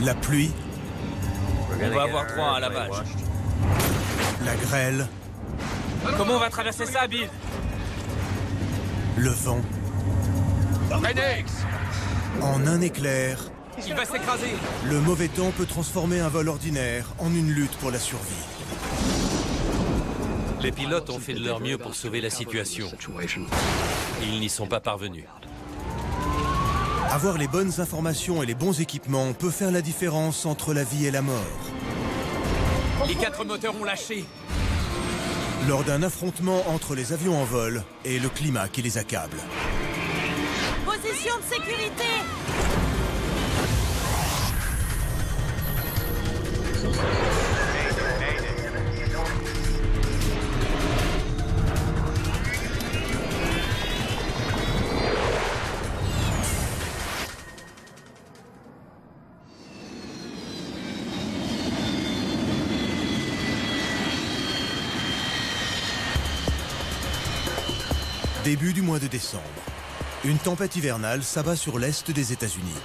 La pluie. On va avoir droit à un lavage. La grêle. Comment on va traverser ça, Bill? Le vent. Phoenix! En un éclair, Il va s'écraser! le mauvais temps peut transformer un vol ordinaire en une lutte pour la survie. Les pilotes ont fait de leur mieux pour sauver la situation. Ils n'y sont pas parvenus. Avoir les bonnes informations et les bons équipements peut faire la différence entre la vie et la mort. Les 4 moteurs ont lâché. Lors d'un affrontement entre les avions en vol et le climat qui les accable. Position de sécurité! Début du mois de décembre. Une tempête hivernale s'abat sur l'est des États-Unis.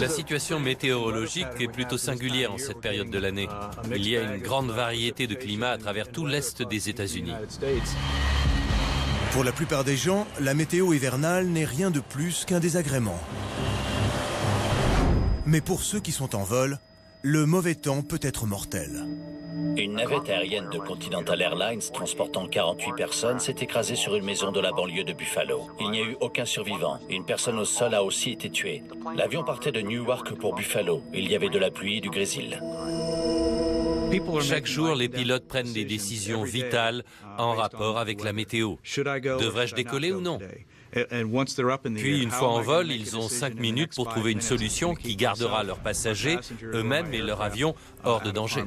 La situation météorologique est plutôt singulière en cette période de l'année. Il y a une grande variété de climats à travers tout l'est des États-Unis. Pour la plupart des gens, la météo hivernale n'est rien de plus qu'un désagrément. Mais pour ceux qui sont en vol, le mauvais temps peut être mortel. Une navette aérienne de Continental Airlines transportant 48 personnes s'est écrasée sur une maison de la banlieue de Buffalo. Il n'y a eu aucun survivant. Une personne au sol a aussi été tuée. L'avion partait de Newark pour Buffalo. Il y avait de la pluie et du grésil. Chaque jour, les pilotes prennent des décisions vitales en rapport avec la météo. Devrais-je décoller ou non? Puis, une fois en vol, ils ont 5 minutes pour trouver une solution qui gardera leurs passagers, eux-mêmes et leur avion hors de danger.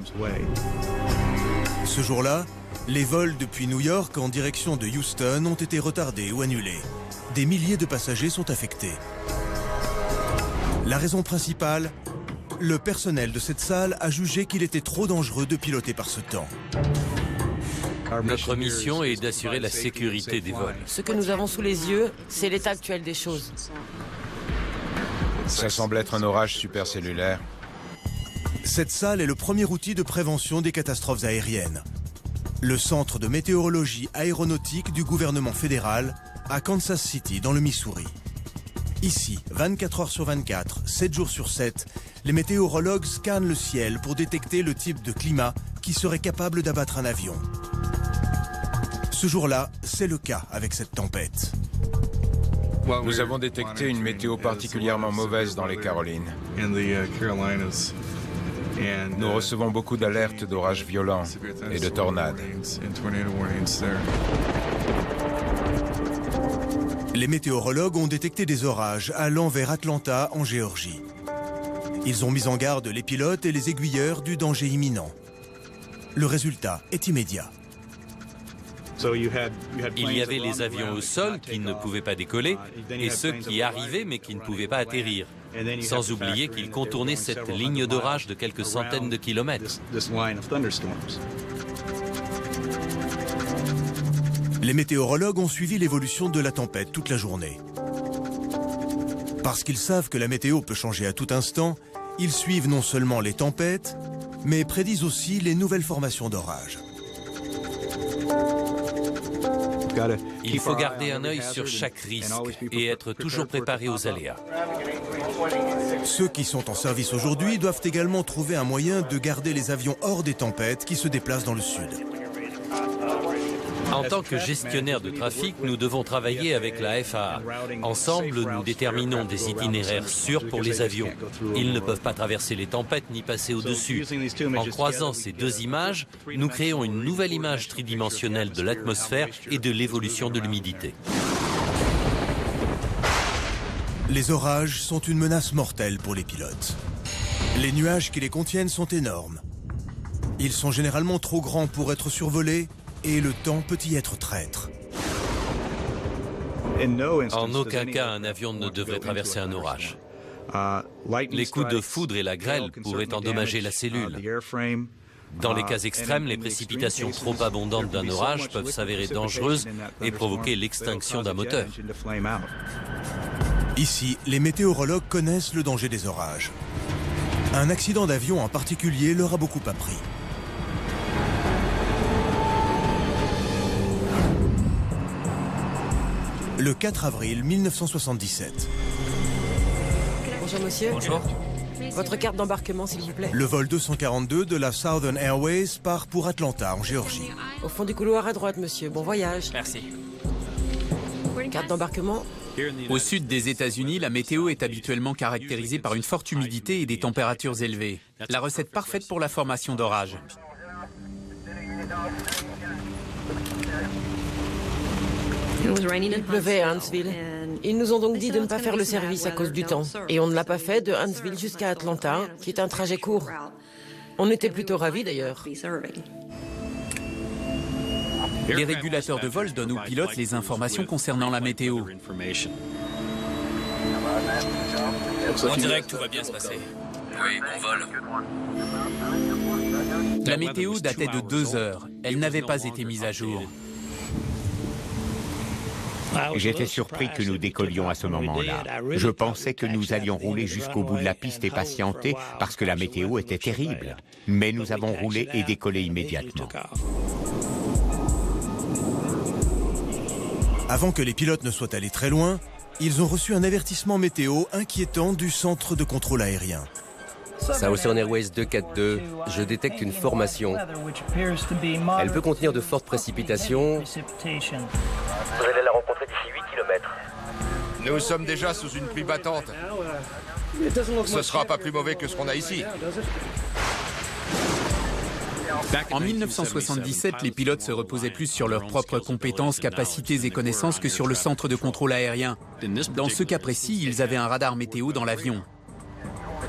Ce jour-là, les vols depuis New York en direction de Houston ont été retardés ou annulés. Des milliers de passagers sont affectés. La raison principale, le personnel de cette salle a jugé qu'il était trop dangereux de piloter par ce temps. Notre mission est d'assurer la sécurité des vols. Ce que nous avons sous les yeux, c'est l'état actuel des choses. Ça semble être un orage supercellulaire. Cette salle est le premier outil de prévention des catastrophes aériennes. Le centre de météorologie aéronautique du gouvernement fédéral à Kansas City, dans le Missouri. Ici, 24 heures sur 24, 7 jours sur 7, les météorologues scannent le ciel pour détecter le type de climat qui serait capable d'abattre un avion. Ce jour-là, c'est le cas avec cette tempête. Nous avons détecté une météo particulièrement mauvaise dans les Carolines. Nous recevons beaucoup d'alertes d'orages violents et de tornades. Les météorologues ont détecté des orages allant vers Atlanta, en Géorgie. Ils ont mis en garde les pilotes et les aiguilleurs du danger imminent. Le résultat est immédiat. Il y avait les avions au sol qui ne pouvaient pas décoller et ceux qui arrivaient mais qui ne pouvaient pas atterrir. Sans oublier qu'ils contournaient cette ligne d'orage de quelques centaines de kilomètres. Les météorologues ont suivi l'évolution de la tempête toute la journée. Parce qu'ils savent que la météo peut changer à tout instant, ils suivent non seulement les tempêtes, mais prédisent aussi les nouvelles formations d'orages. Il faut garder un œil sur chaque risque et être toujours préparé aux aléas. Ceux qui sont en service aujourd'hui doivent également trouver un moyen de garder les avions hors des tempêtes qui se déplacent dans le sud. En tant que gestionnaire de trafic, nous devons travailler avec la FAA. Ensemble, nous déterminons des itinéraires sûrs pour les avions. Ils ne peuvent pas traverser les tempêtes ni passer au-dessus. En croisant ces deux images, nous créons une nouvelle image tridimensionnelle de l'atmosphère et de l'évolution de l'humidité. Les orages sont une menace mortelle pour les pilotes. Les nuages qui les contiennent sont énormes. Ils sont généralement trop grands pour être survolés et le temps peut y être traître. En aucun cas, un avion ne devrait traverser un orage. Les coups de foudre et la grêle pourraient endommager la cellule. Dans les cas extrêmes, les précipitations trop abondantes d'un orage peuvent s'avérer dangereuses et provoquer l'extinction d'un moteur. Ici, les météorologues connaissent le danger des orages. Un accident d'avion en particulier leur a beaucoup appris. Le 4 avril 1977. Bonjour monsieur. Bonjour. Votre carte d'embarquement s'il vous plaît. Le vol 242 de la Southern Airways part pour Atlanta, en Géorgie. Au fond du couloir à droite monsieur. Bon voyage. Merci. Carte d'embarquement. Au sud des États-Unis, la météo est habituellement caractérisée par une forte humidité et des températures élevées. La recette parfaite pour la formation d'orages. Il pleuvait à Huntsville. Ils nous ont donc dit de ne pas faire le service à cause du temps. Et on ne l'a pas fait de Huntsville jusqu'à Atlanta, qui est un trajet court. On était plutôt ravis d'ailleurs. Les régulateurs de vol donnent aux pilotes les informations concernant la météo. On dirait que tout va bien se passer. Oui, bon vol. La météo datait de 2 heures. Elle n'avait pas été mise à jour. J'étais surpris que nous décollions à ce moment-là. Je pensais que nous allions rouler jusqu'au bout de la piste et patienter parce que la météo était terrible. Mais nous avons roulé et décollé immédiatement. Avant que les pilotes ne soient allés très loin, ils ont reçu un avertissement météo inquiétant du centre de contrôle aérien. Southern Airways 242, je détecte une formation. Elle peut contenir de fortes précipitations. Vous allez la rencontrer d'ici 8 km. Nous sommes déjà sous une pluie battante. Ce sera pas plus mauvais que ce qu'on a ici. En 1977, les pilotes se reposaient plus sur leurs propres compétences, capacités et connaissances que sur le centre de contrôle aérien. Dans ce cas précis, ils avaient un radar météo dans l'avion.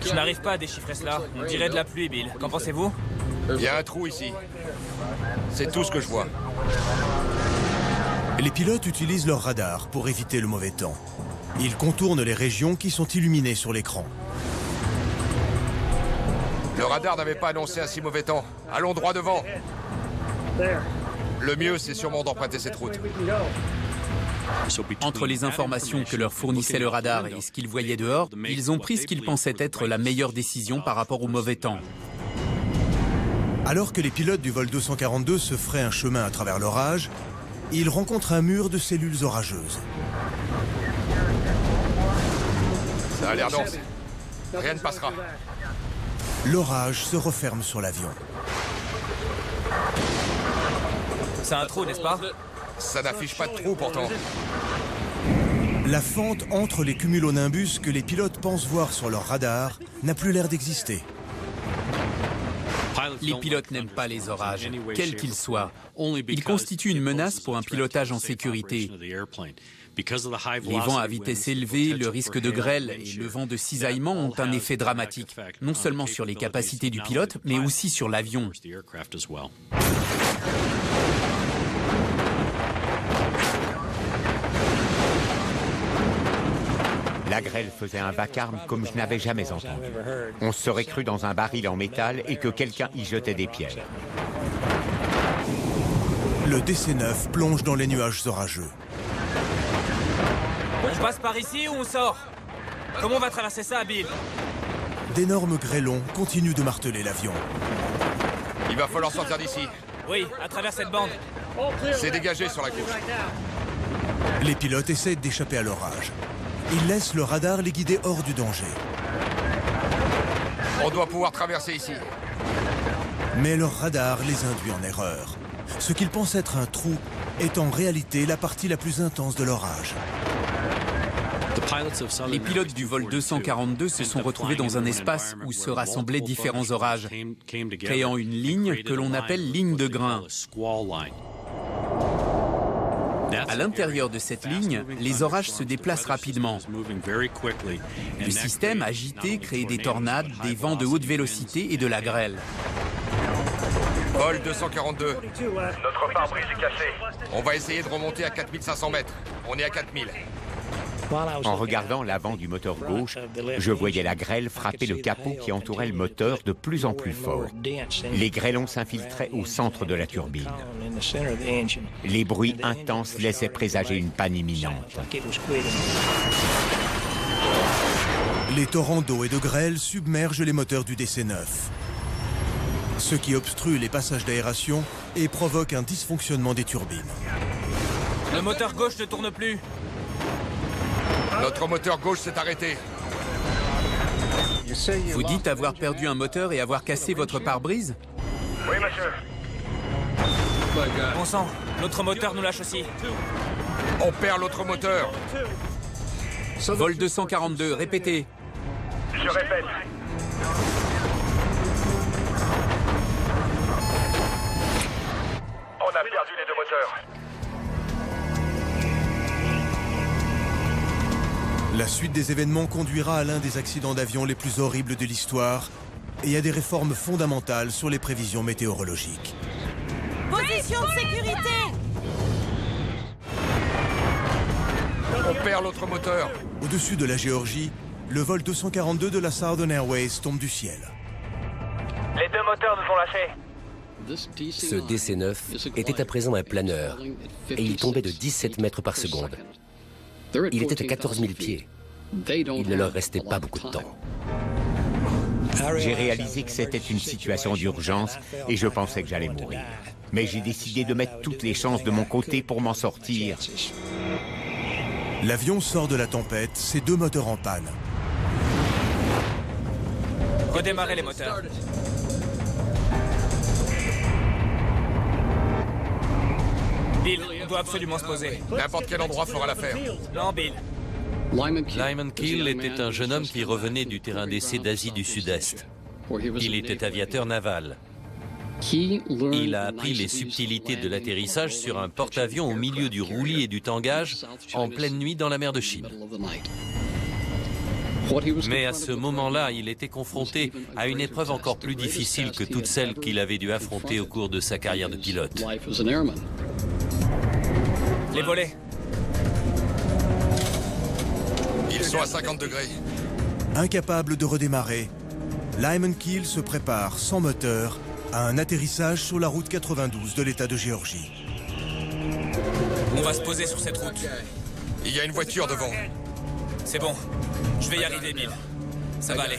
Je n'arrive pas à déchiffrer cela. On dirait de la pluie, Bill. Qu'en pensez-vous? Il y a un trou ici. C'est tout ce que je vois. Les pilotes utilisent leur radar pour éviter le mauvais temps. Ils contournent les régions qui sont illuminées sur l'écran. Le radar n'avait pas annoncé un si mauvais temps. Allons droit devant. Le mieux, c'est sûrement d'emprunter cette route. Entre les informations que leur fournissait le radar et ce qu'ils voyaient dehors, ils ont pris ce qu'ils pensaient être la meilleure décision par rapport au mauvais temps. Alors que les pilotes du vol 242 se feraient un chemin à travers l'orage, ils rencontrent un mur de cellules orageuses. Ça a l'air dense. Rien ne passera. L'orage se referme sur l'avion. C'est un trou, n'est-ce pas? Ça n'affiche pas de trou pourtant. La fente entre les cumulonimbus que les pilotes pensent voir sur leur radar n'a plus l'air d'exister. Les pilotes n'aiment pas les orages, quels qu'ils soient. Ils constituent une menace pour un pilotage en sécurité. Les vents à vitesse élevée, le risque de grêle et le vent de cisaillement ont un effet dramatique, non seulement sur les capacités du pilote, mais aussi sur l'avion. La grêle faisait un vacarme comme je n'avais jamais entendu. On se serait cru dans un baril en métal et que quelqu'un y jetait des pierres. Le DC-9 plonge dans les nuages orageux. On passe par ici ou on sort? Comment on va traverser ça, Bill? D'énormes grêlons continuent de marteler l'avion. Il va falloir sortir d'ici. Oui, à travers cette bande. C'est dégagé sur la gauche. Les pilotes essaient d'échapper à l'orage. Ils laissent le radar les guider hors du danger. On doit pouvoir traverser ici. Mais leur radar les induit en erreur. Ce qu'ils pensent être un trou est en réalité la partie la plus intense de l'orage. Les pilotes du vol 242 se sont retrouvés dans un espace où se rassemblaient différents orages, créant une ligne que l'on appelle ligne de grain. À l'intérieur de cette ligne, les orages se déplacent rapidement. Le système agité crée des tornades, des vents de haute vélocité et de la grêle. Vol 242. Notre pare-brise est cassé. On va essayer de remonter à 4500 mètres. On est à 4000. En regardant l'avant du moteur gauche, je voyais la grêle frapper le capot qui entourait le moteur de plus en plus fort. Les grêlons s'infiltraient au centre de la turbine. Les bruits intenses laissaient présager une panne imminente. Les torrents d'eau et de grêle submergent les moteurs du DC-9, ce qui obstrue les passages d'aération et provoque un dysfonctionnement des turbines. Le moteur gauche ne tourne plus. Notre moteur gauche s'est arrêté. Vous dites avoir perdu un moteur et avoir cassé votre pare-brise? Oui, monsieur. Bon sang, notre moteur nous lâche aussi. On perd l'autre moteur. Vol 242, répétez. Je répète. On a perdu les deux moteurs. La suite des événements conduira à l'un des accidents d'avion les plus horribles de l'histoire et à des réformes fondamentales sur les prévisions météorologiques. Position de sécurité! On perd l'autre moteur. Au-dessus de la Géorgie, le vol 242 de la Southern Airways tombe du ciel. Les deux moteurs nous ont lâchés. Ce DC-9 était à présent un planeur et il tombait de 17 mètres par seconde. Il était à 14 000 pieds. Il ne leur restait pas beaucoup de temps. J'ai réalisé que c'était une situation d'urgence et je pensais que j'allais mourir. Mais j'ai décidé de mettre toutes les chances de mon côté pour m'en sortir. L'avion sort de la tempête, ses deux moteurs en panne. Redémarrez les moteurs. Bill, on doit absolument se poser. N'importe quel endroit fera l'affaire. Non, Bill. Lyman Keel était un jeune homme qui revenait du terrain d'essai d'Asie du Sud-Est. Il était aviateur naval. Il a appris les subtilités de l'atterrissage sur un porte-avions au milieu du roulis et du tangage en pleine nuit dans la mer de Chine. Mais à ce moment-là, il était confronté à une épreuve encore plus difficile que toutes celles qu'il avait dû affronter au cours de sa carrière de pilote. Les volets. Ils sont à 50 degrés. Incapable de redémarrer, Lyman Keel se prépare sans moteur à un atterrissage sur la route 92 de l'État de Géorgie. On va se poser sur cette route. Il y a une voiture devant. C'est bon. Je vais y arriver, Bill. Ça va aller.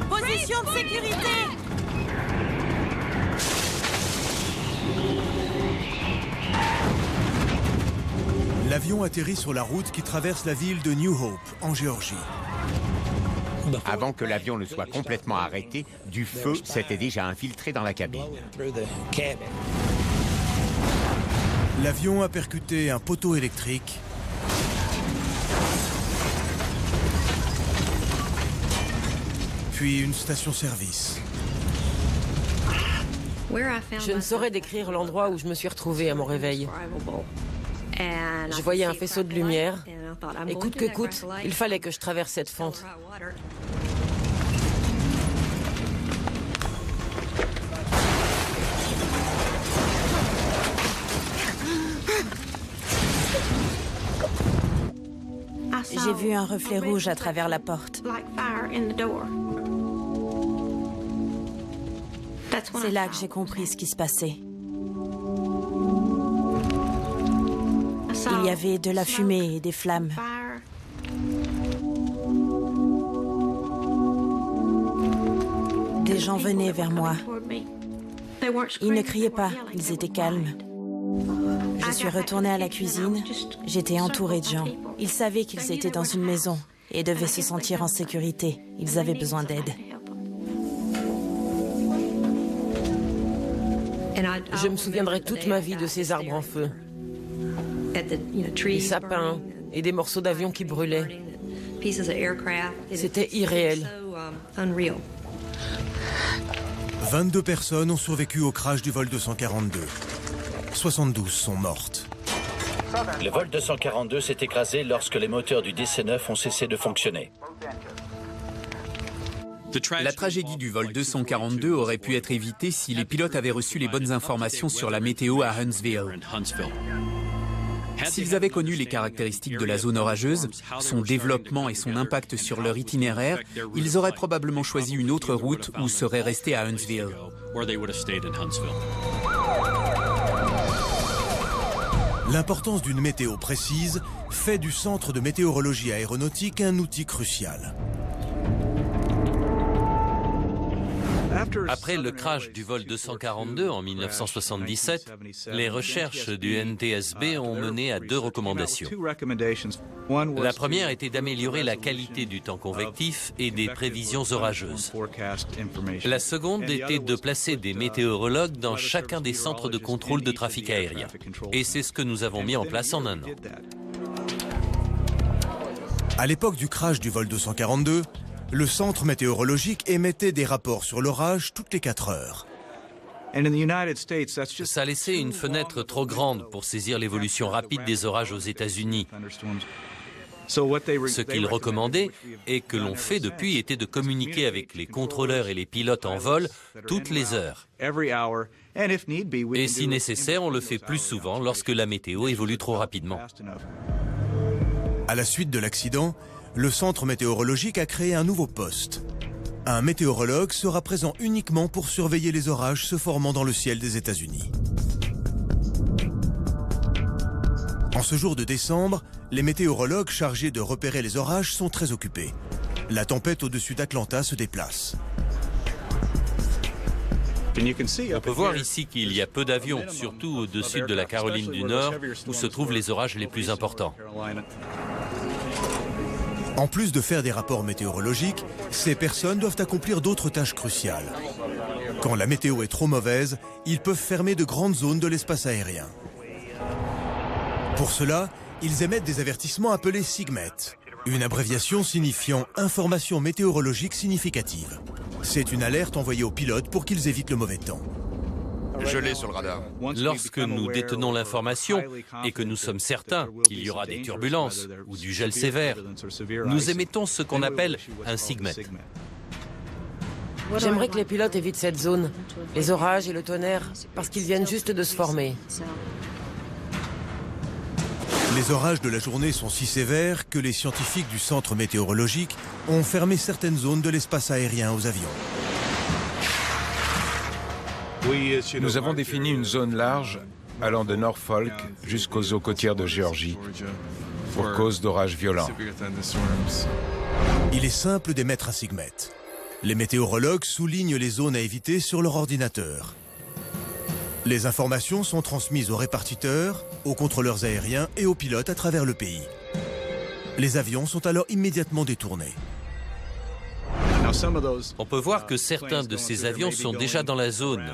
Position de sécurité! L'avion atterrit sur la route qui traverse la ville de New Hope, en Géorgie. Avant que l'avion ne soit complètement arrêté, du feu s'était déjà infiltré dans la cabine. L'avion a percuté un poteau électrique, puis une station-service. Je ne saurais décrire l'endroit où je me suis retrouvée à mon réveil. Je voyais un faisceau de lumière, et coûte que coûte, il fallait que je traverse cette fente. J'ai vu un reflet rouge à travers la porte. C'est là que j'ai compris ce qui se passait. Il y avait de la fumée et des flammes. Des gens venaient vers moi. Ils ne criaient pas, ils étaient calmes. Je suis retournée à la cuisine. J'étais entourée de gens. Ils savaient qu'ils étaient dans une maison et devaient se sentir en sécurité. Ils avaient besoin d'aide. Je me souviendrai toute ma vie de ces arbres en feu. Des sapins et des morceaux d'avion qui brûlaient. C'était irréel. 22 personnes ont survécu au crash du vol 242. 72 sont mortes. Le vol 242 s'est écrasé lorsque les moteurs du DC-9 ont cessé de fonctionner. La tragédie du vol 242 aurait pu être évitée si les pilotes avaient reçu les bonnes informations sur la météo à Huntsville. S'ils avaient connu les caractéristiques de la zone orageuse, son développement et son impact sur leur itinéraire, ils auraient probablement choisi une autre route ou seraient restés à Huntsville. L'importance d'une météo précise fait du Centre de météorologie aéronautique un outil crucial. Après le crash du vol 242 en 1977, les recherches du NTSB ont mené à 2 recommandations. La première était d'améliorer la qualité du temps convectif et des prévisions orageuses. La seconde était de placer des météorologues dans chacun des centres de contrôle de trafic aérien. Et c'est ce que nous avons mis en place en un an. À l'époque du crash du vol 242, le centre météorologique émettait des rapports sur l'orage toutes les 4 heures. Ça laissait une fenêtre trop grande pour saisir l'évolution rapide des orages aux États-Unis. Ce qu'ils recommandaient, et que l'on fait depuis, était de communiquer avec les contrôleurs et les pilotes en vol toutes les heures. Et si nécessaire, on le fait plus souvent lorsque la météo évolue trop rapidement. À la suite de l'accident, le centre météorologique a créé un nouveau poste. Un météorologue sera présent uniquement pour surveiller les orages se formant dans le ciel des États-Unis. En ce jour de décembre, les météorologues chargés de repérer les orages sont très occupés. La tempête au-dessus d'Atlanta se déplace. On peut voir ici qu'il y a peu d'avions, surtout au-dessus de la Caroline du Nord, où se trouvent les orages les plus importants. En plus de faire des rapports météorologiques, ces personnes doivent accomplir d'autres tâches cruciales. Quand la météo est trop mauvaise, ils peuvent fermer de grandes zones de l'espace aérien. Pour cela, ils émettent des avertissements appelés SIGMET, une abréviation signifiant Information météorologique significative. C'est une alerte envoyée aux pilotes pour qu'ils évitent le mauvais temps. Je l'ai sur le radar. Lorsque nous détenons l'information et que nous sommes certains qu'il y aura des turbulences ou du gel sévère, nous émettons ce qu'on appelle un SIGMET. J'aimerais que les pilotes évitent cette zone, les orages et le tonnerre, parce qu'ils viennent juste de se former. Les orages de la journée sont si sévères que les scientifiques du centre météorologique ont fermé certaines zones de l'espace aérien aux avions. Nous avons défini une zone large allant de Norfolk jusqu'aux eaux côtières de Géorgie pour cause d'orages violents. Il est simple d'émettre un SIGMET. Les météorologues soulignent les zones à éviter sur leur ordinateur. Les informations sont transmises aux répartiteurs, aux contrôleurs aériens et aux pilotes à travers le pays. Les avions sont alors immédiatement détournés. On peut voir que certains de ces avions sont déjà dans la zone.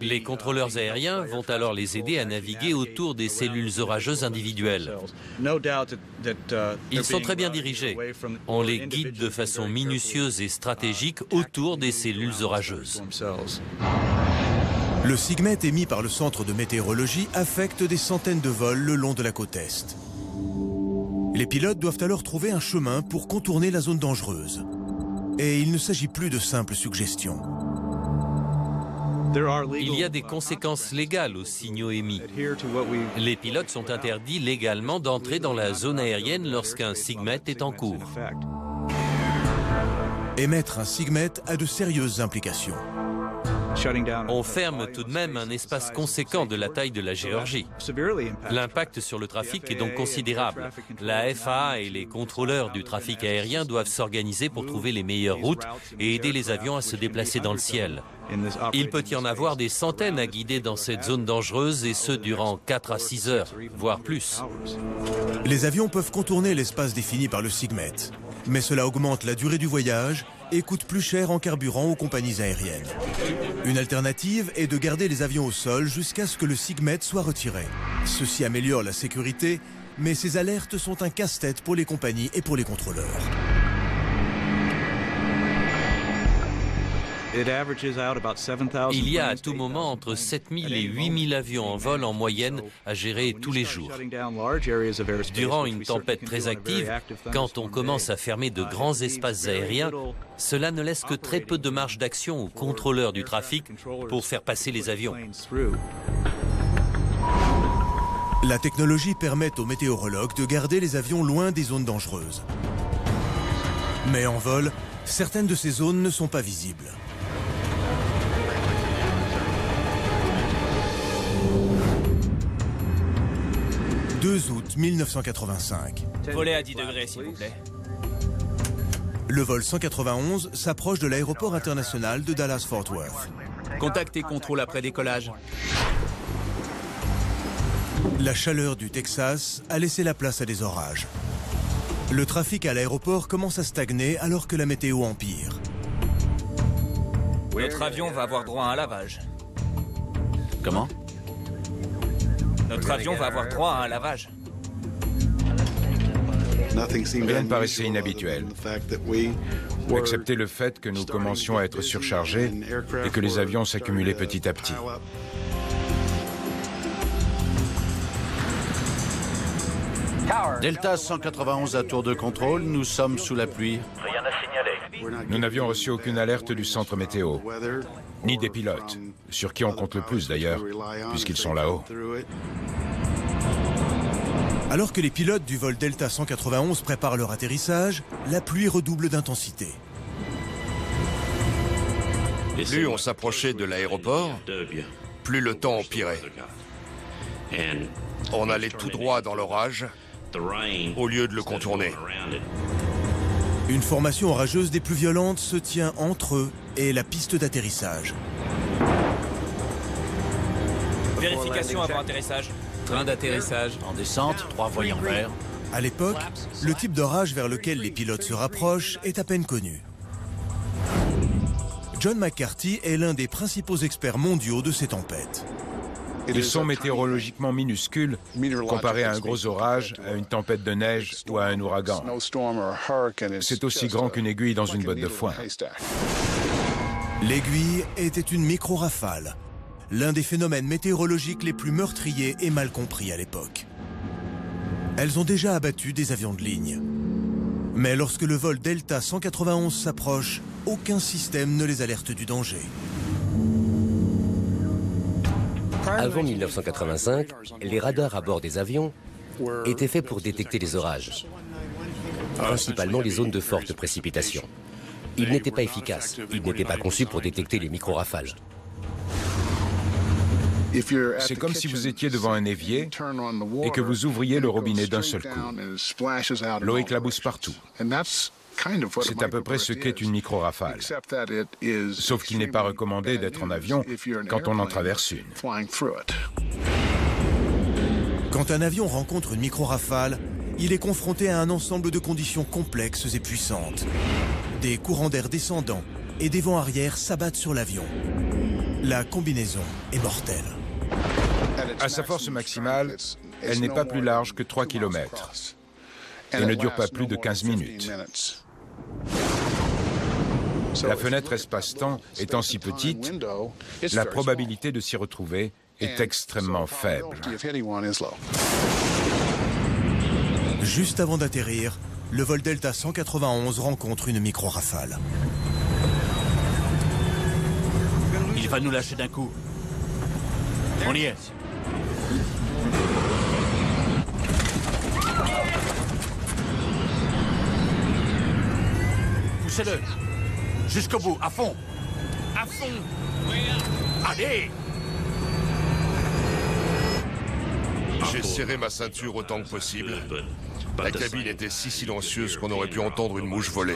Les contrôleurs aériens vont alors les aider à naviguer autour des cellules orageuses individuelles. Ils sont très bien dirigés. On les guide de façon minutieuse et stratégique autour des cellules orageuses. Le SIGMET émis par le centre de météorologie affecte des centaines de vols le long de la côte Est. Les pilotes doivent alors trouver un chemin pour contourner la zone dangereuse. Et il ne s'agit plus de simples suggestions. Il y a des conséquences légales aux signaux émis. Les pilotes sont interdits légalement d'entrer dans la zone aérienne lorsqu'un SIGMET est en cours. Émettre un SIGMET a de sérieuses implications. On ferme tout de même un espace conséquent de la taille de la Géorgie. L'impact sur le trafic est donc considérable. La FAA et les contrôleurs du trafic aérien doivent s'organiser pour trouver les meilleures routes et aider les avions à se déplacer dans le ciel. Il peut y en avoir des centaines à guider dans cette zone dangereuse et ce durant 4 à 6 heures, voire plus. Les avions peuvent contourner l'espace défini par le SIGMET, mais cela augmente la durée du voyage et coûte plus cher en carburant aux compagnies aériennes. Une alternative est de garder les avions au sol jusqu'à ce que le SIGMET soit retiré. Ceci améliore la sécurité, mais ces alertes sont un casse-tête pour les compagnies et pour les contrôleurs. Il y a à tout moment entre 7000 et 8000 avions en vol en moyenne à gérer tous les jours. Durant une tempête très active, quand on commence à fermer de grands espaces aériens, cela ne laisse que très peu de marge d'action aux contrôleurs du trafic pour faire passer les avions. La technologie permet aux météorologues de garder les avions loin des zones dangereuses. Mais en vol, certaines de ces zones ne sont pas visibles. 2 août 1985. Voler à 10 degrés, s'il vous plaît. Le vol 191 s'approche de l'aéroport international de Dallas-Fort Worth. Contact et contrôle après décollage. La chaleur du Texas a laissé la place à des orages. Le trafic à l'aéroport commence à stagner alors que la météo empire. Notre avion va avoir droit à un lavage. Comment? Notre avion va avoir droit à un lavage. Rien ne paraissait inhabituel, excepté le fait que nous commencions à être surchargés et que les avions s'accumulaient petit à petit. Delta 191 à tour de contrôle, nous sommes sous la pluie. Rien à signaler. Nous n'avions reçu aucune alerte du centre météo, ni des pilotes, sur qui on compte le plus d'ailleurs, puisqu'ils sont là-haut. Alors que les pilotes du vol Delta 191 préparent leur atterrissage, la pluie redouble d'intensité. Plus on s'approchait de l'aéroport, plus le temps empirait. On allait tout droit dans l'orage, au lieu de le contourner. Une formation orageuse des plus violentes se tient entre eux et la piste d'atterrissage. Vérification avant atterrissage. Train d'atterrissage. En descente, 3 voyants verts. À l'époque, le type d'orage vers lequel les pilotes se rapprochent est à peine connu. John McCarthy est l'un des principaux experts mondiaux de ces tempêtes. Ils sont météorologiquement minuscules comparés à un gros orage, à une tempête de neige ou à un ouragan. C'est aussi grand qu'une aiguille dans une botte de foin. L'aiguille était une micro-rafale, l'un des phénomènes météorologiques les plus meurtriers et mal compris à l'époque. Elles ont déjà abattu des avions de ligne. Mais lorsque le vol Delta 191 s'approche, aucun système ne les alerte du danger. Avant 1985, les radars à bord des avions étaient faits pour détecter les orages, principalement les zones de forte précipitation. Ils n'étaient pas efficaces, ils n'étaient pas conçus pour détecter les micro-rafales. C'est comme si vous étiez devant un évier et que vous ouvriez le robinet d'un seul coup. L'eau éclabousse partout. C'est à peu près ce qu'est une micro-rafale. Sauf qu'il n'est pas recommandé d'être en avion quand on en traverse une. Quand un avion rencontre une micro-rafale, il est confronté à un ensemble de conditions complexes et puissantes. Des courants d'air descendants et des vents arrière s'abattent sur l'avion. La combinaison est mortelle. À sa force maximale, elle n'est pas plus large que 3 km et ne dure pas plus de 15 minutes. La fenêtre espace-temps étant si petite, la probabilité de s'y retrouver est extrêmement faible. Juste avant d'atterrir, le vol Delta 191 rencontre une micro-rafale. Il va nous lâcher d'un coup. On y est. Poussez-le. Jusqu'au bout, à fond. À fond. Allez. J'ai serré ma ceinture autant que possible. La cabine était si silencieuse qu'on aurait pu entendre une mouche voler.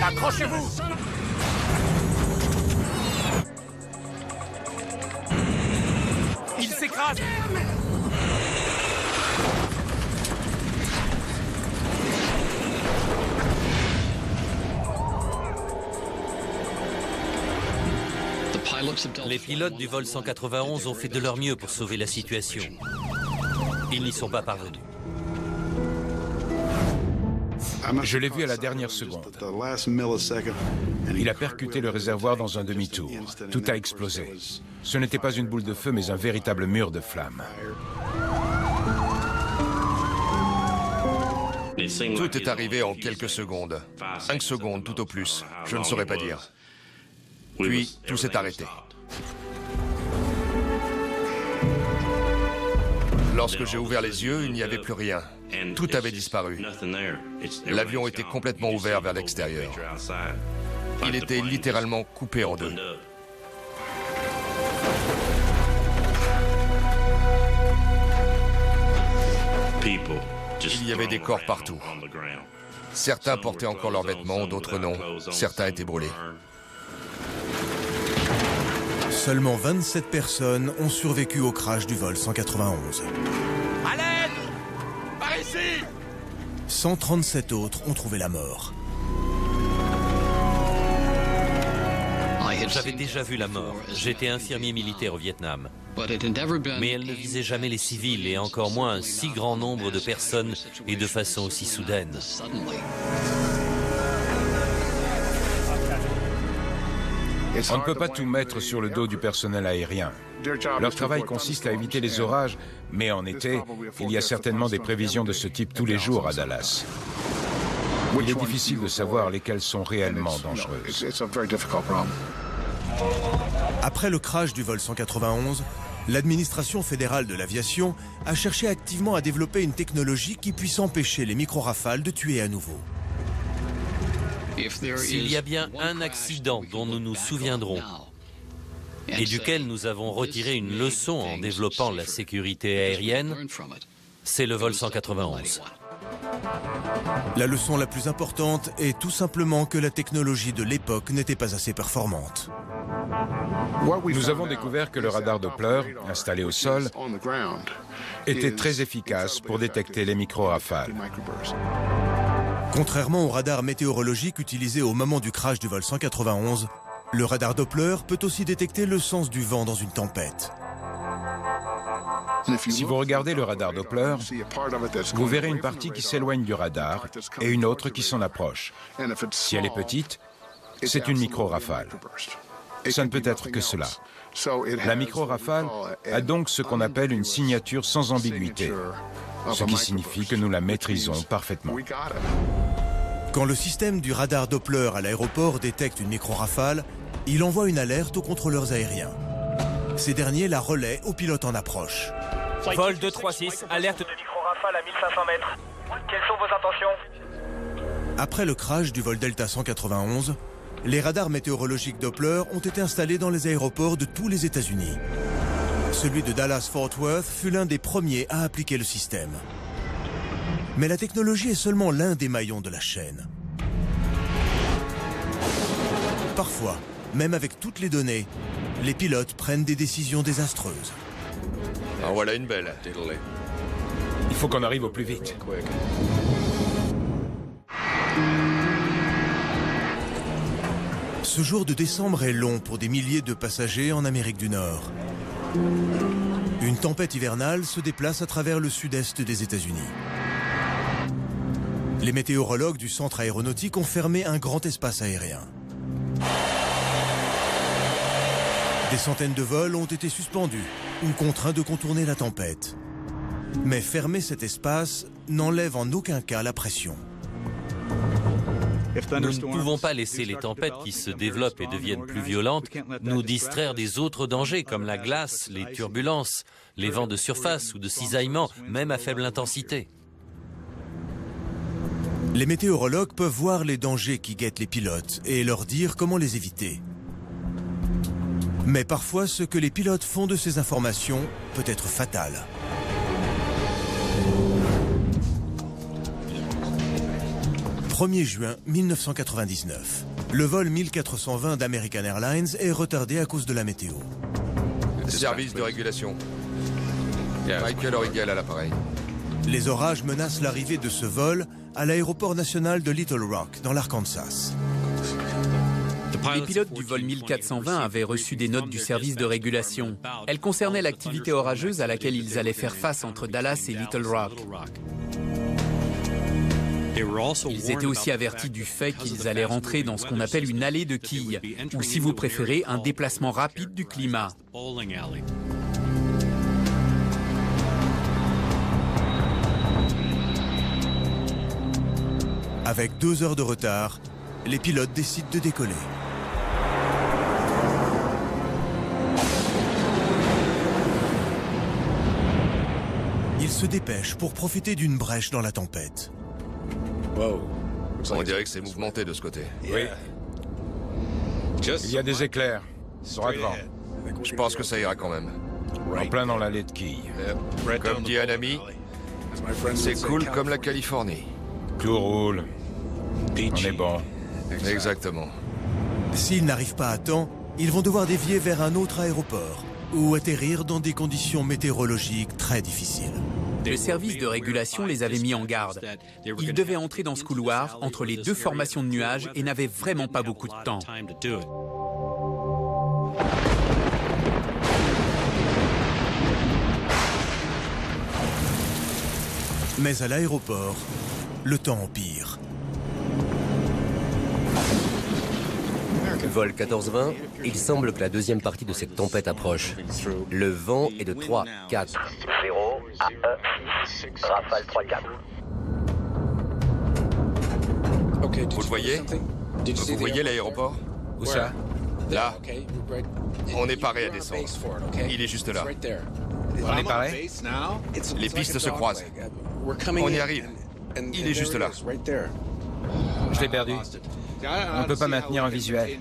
Accrochez-vous. Il s'écrase. Les pilotes du vol 191 ont fait de leur mieux pour sauver la situation. Ils n'y sont pas parvenus. Je l'ai vu à la dernière seconde. Il a percuté le réservoir dans un demi-tour. Tout a explosé. Ce n'était pas une boule de feu, mais un véritable mur de flammes. Tout est arrivé en quelques secondes. 5 secondes tout au plus. Je ne saurais pas dire. Puis, tout s'est arrêté. Lorsque j'ai ouvert les yeux, il n'y avait plus rien. Tout avait disparu. L'avion était complètement ouvert vers l'extérieur. Il était littéralement coupé en deux. Il y avait des corps partout. Certains portaient encore leurs vêtements, d'autres non. Certains étaient brûlés. Seulement 27 personnes ont survécu au crash du vol 191. À l'aide! Par ici! 137 autres ont trouvé la mort. J'avais déjà vu la mort. J'étais infirmier militaire au Vietnam. Mais elle ne visait jamais les civils et encore moins un si grand nombre de personnes et de façon aussi soudaine. On ne peut pas tout mettre sur le dos du personnel aérien. Leur travail consiste à éviter les orages, mais en été, il y a certainement des prévisions de ce type tous les jours à Dallas. Il est difficile de savoir lesquelles sont réellement dangereuses. Après le crash du vol 191, l'administration fédérale de l'aviation a cherché activement à développer une technologie qui puisse empêcher les micro-rafales de tuer à nouveau. S'il y a bien un accident dont nous nous souviendrons et duquel nous avons retiré une leçon en développant la sécurité aérienne, c'est le vol 191. La leçon la plus importante est tout simplement que la technologie de l'époque n'était pas assez performante. Nous avons découvert que le radar Doppler, installé au sol, était très efficace pour détecter les micro-rafales. Contrairement au radar météorologique utilisé au moment du crash du vol 191, le radar Doppler peut aussi détecter le sens du vent dans une tempête. Si vous regardez le radar Doppler, vous verrez une partie qui s'éloigne du radar et une autre qui s'en approche. Si elle est petite, c'est une micro-rafale. Ça ne peut être que cela. La micro-rafale a donc ce qu'on appelle une signature sans ambiguïté, ce qui signifie que nous la maîtrisons parfaitement. Quand le système du radar Doppler à l'aéroport détecte une micro-rafale, il envoie une alerte aux contrôleurs aériens. Ces derniers la relaient aux pilotes en approche. Vol 236, alerte de micro-rafale à 1500 mètres. Quelles sont vos intentions? Après le crash du vol Delta 191, les radars météorologiques Doppler ont été installés dans les aéroports de tous les États-Unis. Celui de Dallas-Fort Worth fut l'un des premiers à appliquer le système. Mais la technologie est seulement l'un des maillons de la chaîne. Parfois, même avec toutes les données, les pilotes prennent des décisions désastreuses. En voilà une belle. Il faut qu'on arrive au plus vite. Ce jour de décembre est long pour des milliers de passagers en Amérique du Nord. Une tempête hivernale se déplace à travers le sud-est des États-Unis. Les météorologues du centre aéronautique ont fermé un grand espace aérien. Des centaines de vols ont été suspendus ou contraints de contourner la tempête. Mais fermer cet espace n'enlève en aucun cas la pression. Nous ne pouvons pas laisser les tempêtes qui se développent et deviennent plus violentes nous distraire des autres dangers comme la glace, les turbulences, les vents de surface ou de cisaillement, même à faible intensité. Les météorologues peuvent voir les dangers qui guettent les pilotes et leur dire comment les éviter. Mais parfois, ce que les pilotes font de ces informations peut être fatal. « 1er juin 1999. Le vol 1420 d'American Airlines est retardé à cause de la météo. Service de régulation. Michael Origel à l'appareil. Les orages menacent l'arrivée de ce vol à l'aéroport national de Little Rock, dans l'Arkansas. Les pilotes du vol 1420 avaient reçu des notes du service de régulation. Elles concernaient l'activité orageuse à laquelle ils allaient faire face entre Dallas et Little Rock. Ils étaient aussi avertis du fait qu'ils allaient rentrer dans ce qu'on appelle une allée de quilles, ou si vous préférez, un déplacement rapide du climat. Avec 2 heures de retard, les pilotes décident de décoller. Ils se dépêchent pour profiter d'une brèche dans la tempête. Wow. On dirait que c'est mouvementé de ce côté. Oui. Il y a des éclairs. Droit devant. Je pense que ça ira quand même. En plein dans l'allée de quilles. Comme dit un ami, C'est cool comme la Californie. Tout roule. On est bon. Exactement. S'ils n'arrivent pas à temps, ils vont devoir dévier vers un autre aéroport ou atterrir dans des conditions météorologiques très difficiles. Le service de régulation les avait mis en garde. Ils devaient entrer dans ce couloir entre les deux formations de nuages et n'avaient vraiment pas beaucoup de temps. Mais à l'aéroport, le temps empire. Vol 1420, il semble que la deuxième partie de cette tempête approche. Le vent est de 3, 4. 0 à 1, 6. Rafale 3, 4. Vous le voyez? Vous voyez l'aéroport? Où ça? Là. On est paré à descendre. Il est juste là. On est paré? Les pistes se croisent. On y arrive. Il est juste là. Je l'ai perdu. On ne peut pas maintenir un visuel.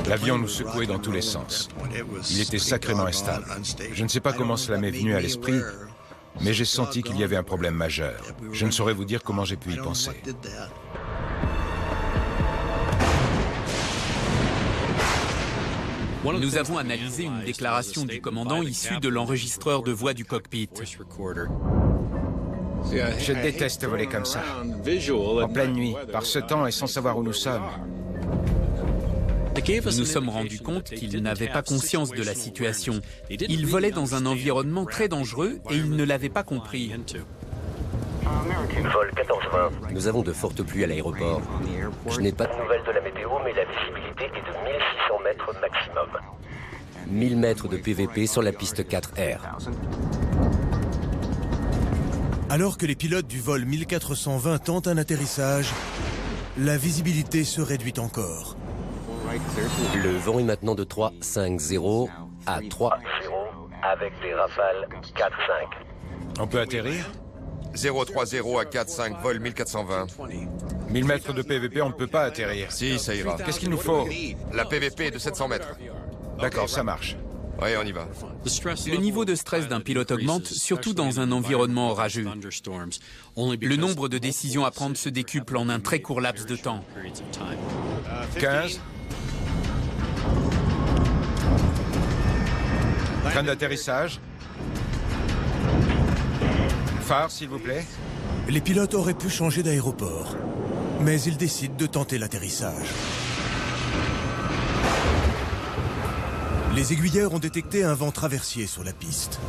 L'avion nous secouait dans tous les sens. Il était sacrément instable. Je ne sais pas comment cela m'est venu à l'esprit, mais j'ai senti qu'il y avait un problème majeur. Je ne saurais vous dire comment j'ai pu y penser. Nous avons analysé une déclaration du commandant issue de l'enregistreur de voix du cockpit. Je déteste voler comme ça. En pleine nuit, par ce temps et sans savoir où nous sommes. Nous nous sommes rendus compte qu'il n'avait pas conscience de la situation. Il volait dans un environnement très dangereux et il ne l'avait pas compris. Vol 1420. Nous avons de fortes pluies à l'aéroport. Je n'ai pas de Nouvelle de la météo, mais la visibilité est de 1600 mètres maximum. 1000 mètres de PVP sur la piste 4R. Alors que les pilotes du vol 1420 tentent un atterrissage, la visibilité se réduit encore. Le vent est maintenant de 3, 5, 0 à 3. 0 avec des rafales 4, 5. On peut atterrir? 030 à 45, vol 1420. 1000 mètres de PVP, on ne peut pas atterrir. Si, ça ira. Qu'est-ce qu'il nous faut? La PVP est de 700 mètres. D'accord, ça marche. Oui, on y va. Le niveau de stress d'un pilote augmente, surtout dans un environnement orageux. Le nombre de décisions à prendre se décuple en un très court laps de temps. 15. Train d'atterrissage. Phare, s'il vous plaît. Les pilotes auraient pu changer d'aéroport, mais ils décident de tenter l'atterrissage. Les aiguilleurs ont détecté un vent traversier sur la piste.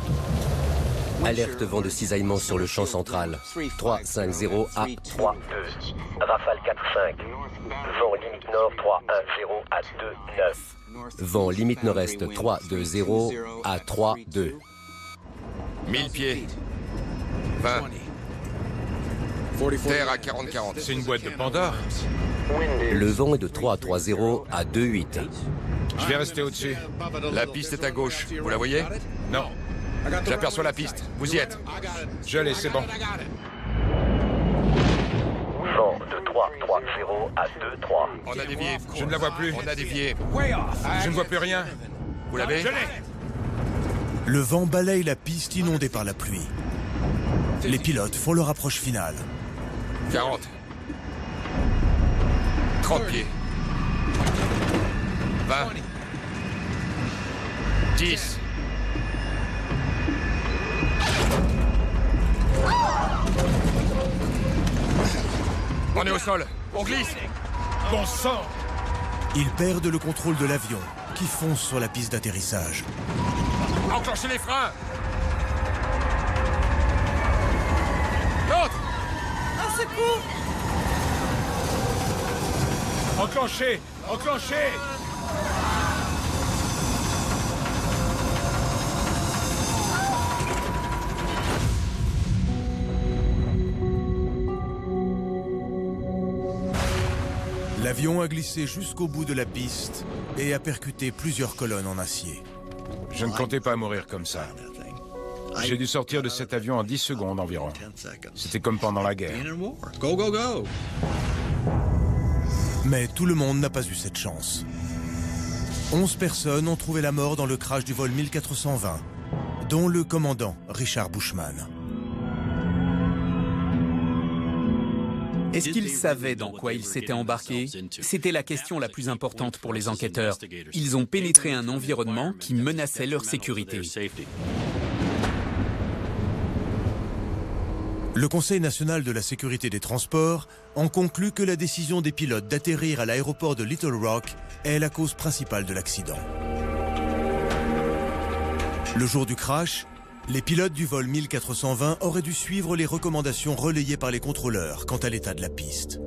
Alerte vent de cisaillement sur le champ central. 3, 5, 0 à 3, 2. Rafale 4, 5. Vent limite nord 3, 1, 0 à 2, 9. Vent limite nord-est 3, 2, 0 à 3, 2. 1000 pieds. 20. Terre à 40-40. C'est une boîte de Pandore. Le vent est de 3, 3, 0 à 2, 8. Je vais rester au-dessus. La piste est à gauche. Vous la voyez? Non. J'aperçois la piste. Vous y êtes? Je l'ai, c'est bon. Vent de 3, 3, 0 à 2, 3. On a dévié. Je ne la vois plus. On a dévié. Je ne vois plus rien. Vous l'avez? Le vent balaye la piste inondée par la pluie. Les pilotes font leur approche finale. 40. 30 pieds. 20. 10. On est au sol. On glisse. Bon sang! Ils perdent le contrôle de l'avion, qui fonce sur la piste d'atterrissage. Enclenchez les freins. L'autre. Un secours! Enclenchez! Enclenchez! L'avion a glissé jusqu'au bout de la piste et a percuté plusieurs colonnes en acier. Je ne comptais pas mourir comme ça. J'ai dû sortir de cet avion en 10 secondes environ. C'était comme pendant la guerre. Mais tout le monde n'a pas eu cette chance. 11 personnes ont trouvé la mort dans le crash du vol 1420, dont le commandant Richard Bushman. Est-ce qu'ils savaient dans quoi ils s'étaient embarqués? C'était la question la plus importante pour les enquêteurs. Ils ont pénétré un environnement qui menaçait leur sécurité. Le Conseil national de la sécurité des transports en conclut que la décision des pilotes d'atterrir à l'aéroport de Little Rock est la cause principale de l'accident. Le jour du crash, les pilotes du vol 1420 auraient dû suivre les recommandations relayées par les contrôleurs quant à l'état de la piste.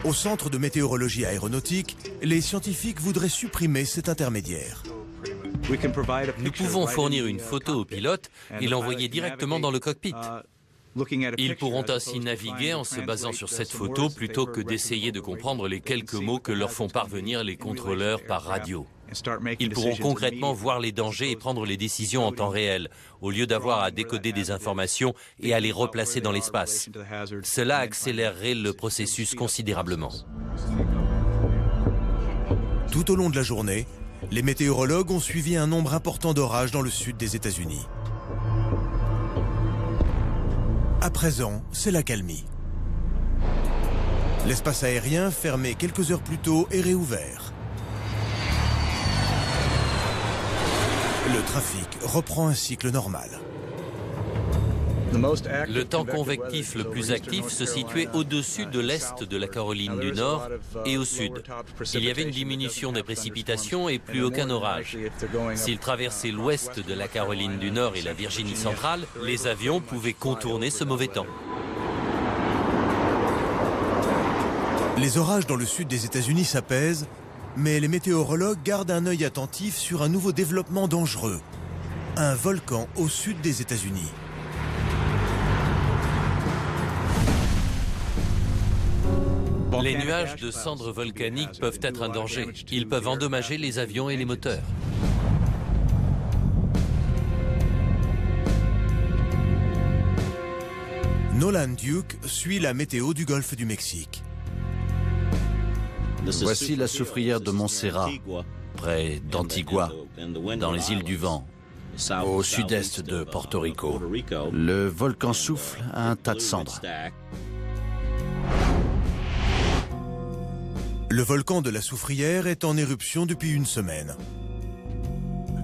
Au Centre de météorologie aéronautique, les scientifiques voudraient supprimer cet intermédiaire. Nous pouvons fournir une photo au pilote et l'envoyer directement dans le cockpit. Ils pourront ainsi naviguer en se basant sur cette photo plutôt que d'essayer de comprendre les quelques mots que leur font parvenir les contrôleurs par radio. Ils pourront concrètement voir les dangers et prendre les décisions en temps réel, au lieu d'avoir à décoder des informations et à les replacer dans l'espace. Cela accélérerait le processus considérablement. Tout au long de la journée, les météorologues ont suivi un nombre important d'orages dans le sud des États-Unis. À présent, c'est l'accalmie. L'espace aérien, fermé quelques heures plus tôt, est réouvert. Le trafic reprend un cycle normal. Le temps convectif le plus actif se situait au-dessus de l'est de la Caroline du Nord et au sud. Il y avait une diminution des précipitations et plus aucun orage. S'il traversait l'ouest de la Caroline du Nord et la Virginie centrale, les avions pouvaient contourner ce mauvais temps. Les orages dans le sud des États-Unis s'apaisent, mais les météorologues gardent un œil attentif sur un nouveau développement dangereux, un volcan au sud des États-Unis. Les nuages de cendres volcaniques peuvent être un danger. Ils peuvent endommager les avions et les moteurs. Nolan Duke suit la météo du golfe du Mexique. Voici la soufrière de Montserrat, près d'Antigua, dans les îles du Vent, au sud-est de Porto Rico. Le volcan souffle à un tas de cendres. Le volcan de la Soufrière est en éruption depuis une semaine.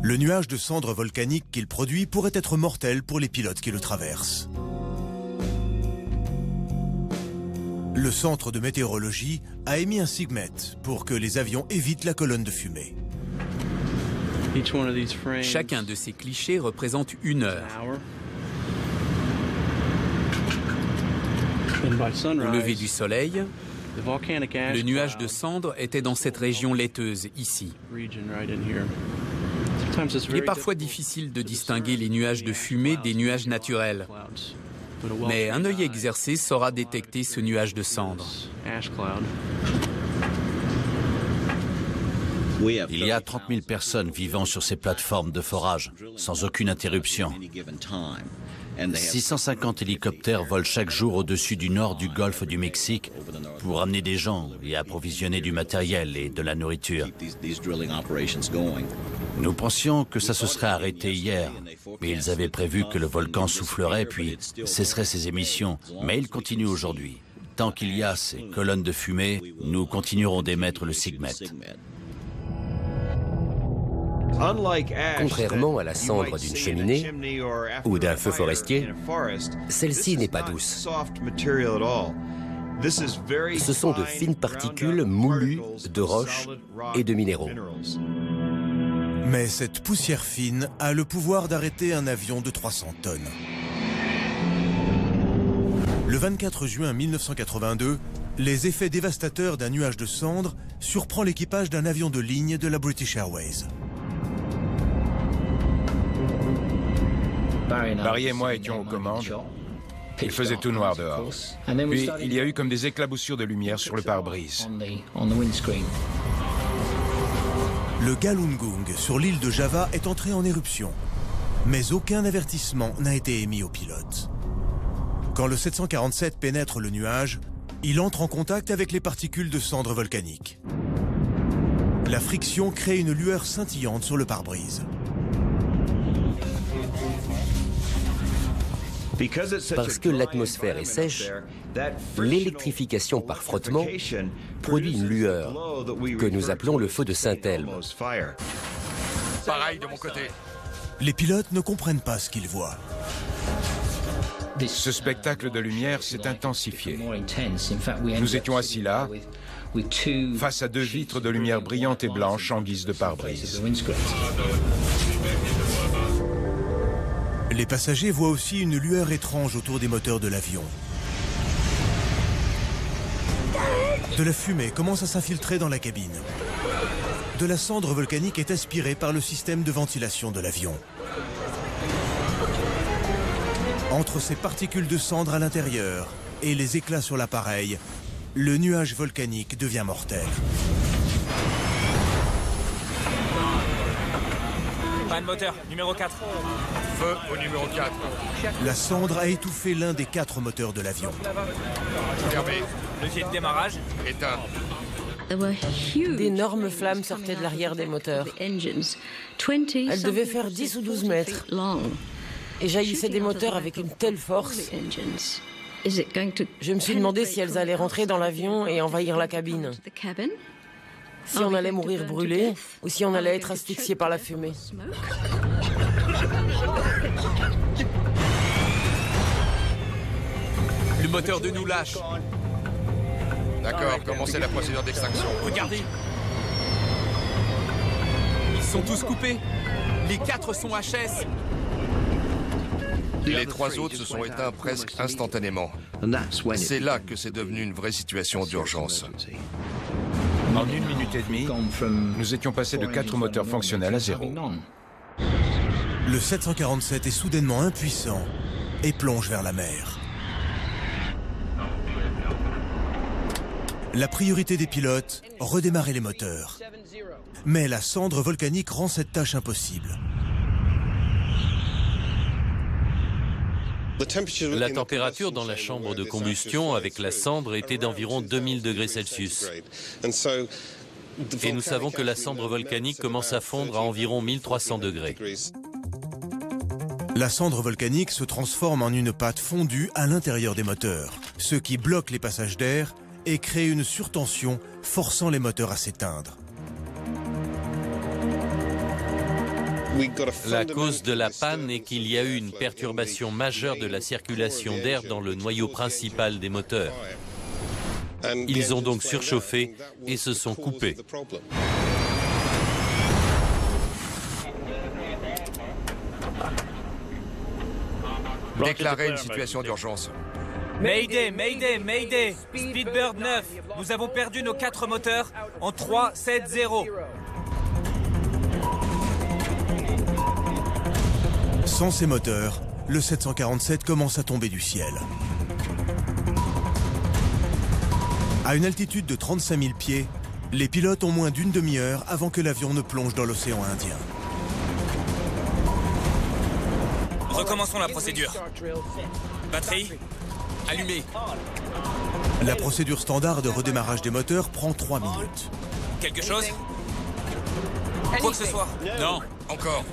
Le nuage de cendres volcaniques qu'il produit pourrait être mortel pour les pilotes qui le traversent. Le centre de météorologie a émis un sigmet pour que les avions évitent la colonne de fumée. Chacun de ces clichés représente une heure. Au lever du soleil, le nuage de cendres était dans cette région laiteuse, ici. Il est parfois difficile de distinguer les nuages de fumée des nuages naturels. Mais un œil exercé saura détecter ce nuage de cendres. Il y a 30 000 personnes vivant sur ces plateformes de forage, sans aucune interruption. 650 hélicoptères volent chaque jour au-dessus du nord du golfe du Mexique pour amener des gens et approvisionner du matériel et de la nourriture. Nous pensions que ça se serait arrêté hier, mais ils avaient prévu que le volcan soufflerait puis cesserait ses émissions. Mais il continue aujourd'hui. Tant qu'il y a ces colonnes de fumée, nous continuerons d'émettre le sigmet. Contrairement à la cendre d'une cheminée ou d'un feu forestier, celle-ci n'est pas douce. Ce sont de fines particules moulues de roches et de minéraux. Mais cette poussière fine a le pouvoir d'arrêter un avion de 300 tonnes. Le 24 juin 1982, les effets dévastateurs d'un nuage de cendres surprend l'équipage d'un avion de ligne de la British Airways. Barry et moi étions aux commandes. Il faisait tout noir dehors. Puis, il y a eu comme des éclaboussures de lumière sur le pare-brise. Le Galunggung, sur l'île de Java, est entré en éruption. Mais aucun avertissement n'a été émis aux pilotes. Quand le 747 pénètre le nuage, il entre en contact avec les particules de cendres volcaniques. La friction crée une lueur scintillante sur le pare-brise. Parce que l'atmosphère est sèche, l'électrification par frottement produit une lueur que nous appelons le feu de Saint-Elme. Pareil de mon côté. Les pilotes ne comprennent pas ce qu'ils voient. Ce spectacle de lumière s'est intensifié. Nous étions assis là, face à deux vitres de lumière brillante et blanche en guise de pare-brise. Les passagers voient aussi une lueur étrange autour des moteurs de l'avion. De la fumée commence à s'infiltrer dans la cabine. De la cendre volcanique est aspirée par le système de ventilation de l'avion. Entre ces particules de cendre à l'intérieur et les éclats sur l'appareil, le nuage volcanique devient mortel. Panne moteur, numéro 4. Feu au numéro 4. La cendre a étouffé l'un des 4 moteurs de l'avion. Fermé. Levier de démarrage. Éteint. D'énormes flammes sortaient de l'arrière des moteurs. Elles devaient faire 10 ou 12 mètres. Et jaillissaient des moteurs avec une telle force. Je me suis demandé si elles allaient rentrer dans l'avion et envahir la cabine. Si on allait mourir brûlé ou si on allait être asphyxié par la fumée. Le moteur de nous lâche. D'accord, commencez la procédure d'extinction. Regardez. Ils sont tous coupés. Les 4 sont HS. Les 3 autres se sont éteints presque instantanément. C'est là que c'est devenu une vraie situation d'urgence. En 1 minute et demie, nous étions passés de 4 moteurs fonctionnels à 0. Le 747 est soudainement impuissant et plonge vers la mer. La priorité des pilotes, redémarrer les moteurs. Mais la cendre volcanique rend cette tâche impossible. La température dans la chambre de combustion avec la cendre était d'environ 2000 degrés Celsius. Et nous savons que la cendre volcanique commence à fondre à environ 1300 degrés. La cendre volcanique se transforme en une pâte fondue à l'intérieur des moteurs, ce qui bloque les passages d'air et crée une surtension forçant les moteurs à s'éteindre. La cause de la panne est qu'il y a eu une perturbation majeure de la circulation d'air dans le noyau principal des moteurs. Ils ont donc surchauffé et se sont coupés. Déclarez une situation d'urgence. Mayday, Mayday, Mayday. Speedbird 9. Nous avons perdu nos 4 moteurs en 3-7-0. Sans ces moteurs, le 747 commence à tomber du ciel. À une altitude de 35 000 pieds, les pilotes ont moins d'une demi-heure avant que l'avion ne plonge dans l'océan Indien. Recommençons la procédure. Batterie, allumée. La procédure standard de redémarrage des moteurs prend 3 minutes. Quelque chose? Quoi que ce soit? Non. Encore.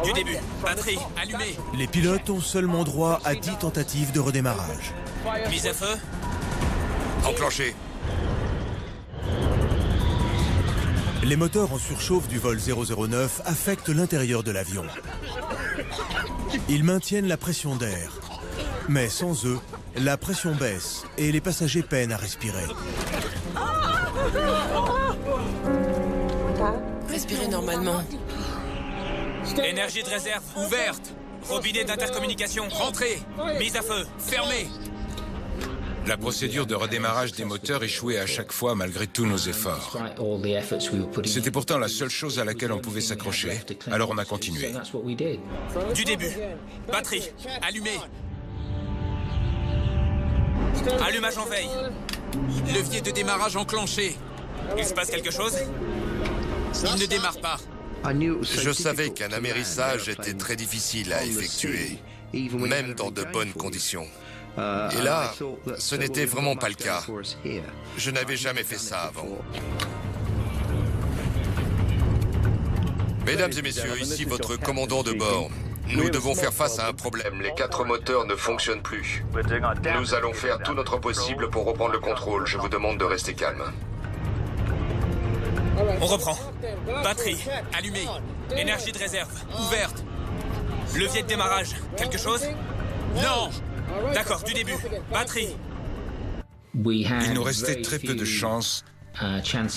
Du début. Batterie, allumée. Les pilotes ont seulement droit à 10 tentatives de redémarrage. Mise à feu. Enclenché. Les moteurs en surchauffe du vol 009 affectent l'intérieur de l'avion. Ils maintiennent la pression d'air. Mais sans eux, la pression baisse et les passagers peinent à respirer. Respirez normalement. Énergie de réserve ouverte. Robinet d'intercommunication. Rentrée. Mise à feu. Fermée. La procédure de redémarrage des moteurs échouait à chaque fois malgré tous nos efforts. C'était pourtant la seule chose à laquelle on pouvait s'accrocher, alors on a continué. Du début. Batterie, allumée. Allumage en veille. Levier de démarrage enclenché. Il se passe quelque chose? Il ne démarre pas. Je savais qu'un amérissage était très difficile à effectuer, même dans de bonnes conditions. Et là, ce n'était vraiment pas le cas. Je n'avais jamais fait ça avant. Mesdames et messieurs, ici votre commandant de bord. Nous devons faire face à un problème. Les 4 moteurs ne fonctionnent plus. Nous allons faire tout notre possible pour reprendre le contrôle. Je vous demande de rester calme. On reprend. Batterie, allumée. Énergie de réserve, ouverte. Levier de démarrage, quelque chose? Non. D'accord, du début. Batterie. Il nous restait très peu de chances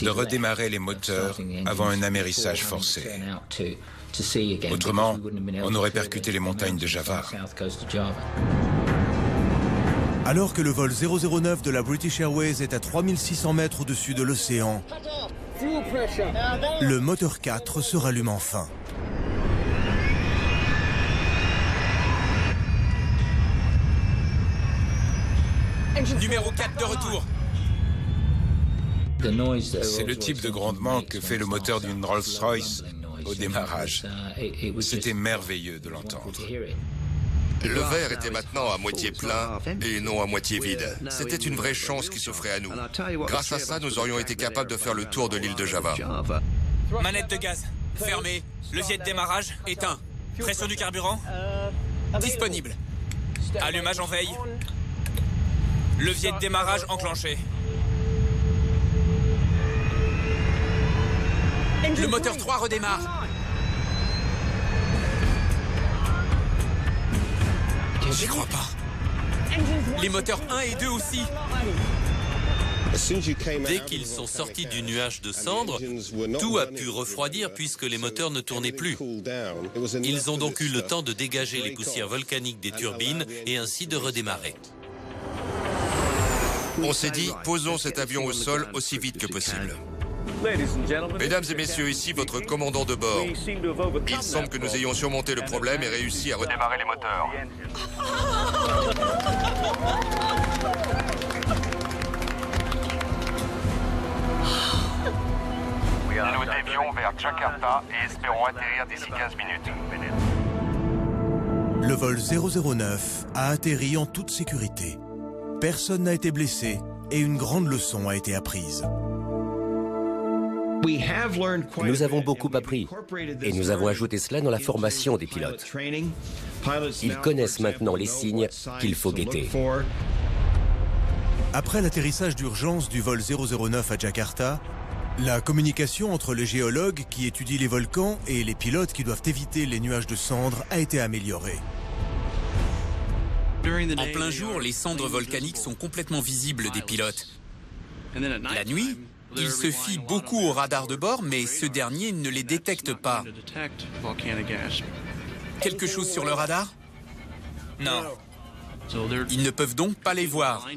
de redémarrer les moteurs avant un amérissage forcé. Autrement, on aurait percuté les montagnes de Java. Alors que le vol 009 de la British Airways est à 3600 mètres au-dessus de l'océan, le moteur 4 se rallume enfin. Numéro 4 de retour. C'est le type de grondement que fait le moteur d'une Rolls-Royce au démarrage. C'était merveilleux de l'entendre. Le verre était maintenant à moitié plein et non à moitié vide. C'était une vraie chance qui s'offrait à nous. Grâce à ça, nous aurions été capables de faire le tour de l'île de Java. Manette de gaz, fermée. Levier de démarrage, éteint. Pression du carburant, disponible. Allumage en veille. Levier de démarrage enclenché. Le moteur 3 redémarre. J'y crois pas. Les moteurs 1 et 2 aussi. Dès qu'ils sont sortis du nuage de cendres, tout a pu refroidir puisque les moteurs ne tournaient plus. Ils ont donc eu le temps de dégager les poussières volcaniques des turbines et ainsi de redémarrer. On s'est dit, posons cet avion au sol aussi vite que possible. Mesdames et messieurs, ici votre commandant de bord. Il semble que nous ayons surmonté le problème et réussi à redémarrer les moteurs. Nous dévions vers Jakarta et espérons atterrir d'ici 15 minutes. Le vol 009 a atterri en toute sécurité. Personne n'a été blessé et une grande leçon a été apprise. Nous avons beaucoup appris et nous avons ajouté cela dans la formation des pilotes. Ils connaissent maintenant les signes qu'il faut guetter. Après l'atterrissage d'urgence du vol 009 à Jakarta, la communication entre les géologues qui étudient les volcans et les pilotes qui doivent éviter les nuages de cendres a été améliorée. En plein jour, les cendres volcaniques sont complètement visibles des pilotes. La nuit, ils se fient beaucoup au radar de bord, mais ce dernier ne les détecte pas. Quelque chose sur le radar? Non. Ils ne peuvent donc pas les voir.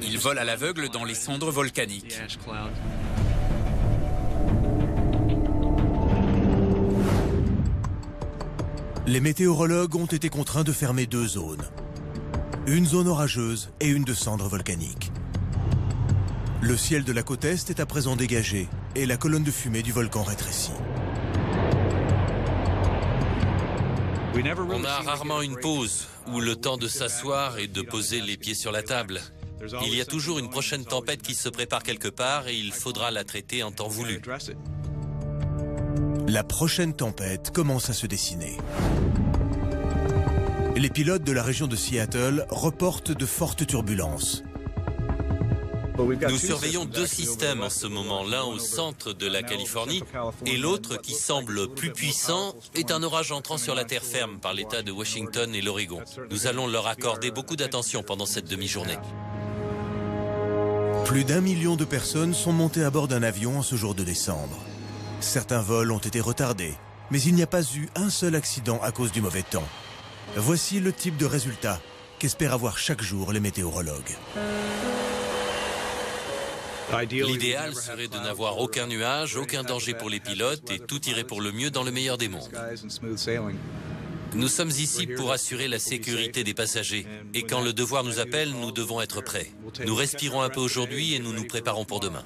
Ils volent à l'aveugle dans les cendres volcaniques. Les météorologues ont été contraints de fermer 2 zones. Une zone orageuse et une de cendres volcaniques. Le ciel de la côte est à présent dégagé et la colonne de fumée du volcan rétrécit. On a rarement une pause ou le temps de s'asseoir et de poser les pieds sur la table. Il y a toujours une prochaine tempête qui se prépare quelque part et il faudra la traiter en temps voulu. La prochaine tempête commence à se dessiner. Les pilotes de la région de Seattle reportent de fortes turbulences. Nous surveillons 2 systèmes en ce moment, l'un au centre de la Californie et l'autre, qui semble plus puissant, est un orage entrant sur la terre ferme par l'État de Washington et l'Oregon. Nous allons leur accorder beaucoup d'attention pendant cette demi-journée. Plus d'1 million de personnes sont montées à bord d'un avion en ce jour de décembre. Certains vols ont été retardés, mais il n'y a pas eu un seul accident à cause du mauvais temps. Voici le type de résultat qu'espèrent avoir chaque jour les météorologues. L'idéal serait de n'avoir aucun nuage, aucun danger pour les pilotes et tout irait pour le mieux dans le meilleur des mondes. Nous sommes ici pour assurer la sécurité des passagers et quand le devoir nous appelle, nous devons être prêts. Nous respirons un peu aujourd'hui et nous nous préparons pour demain.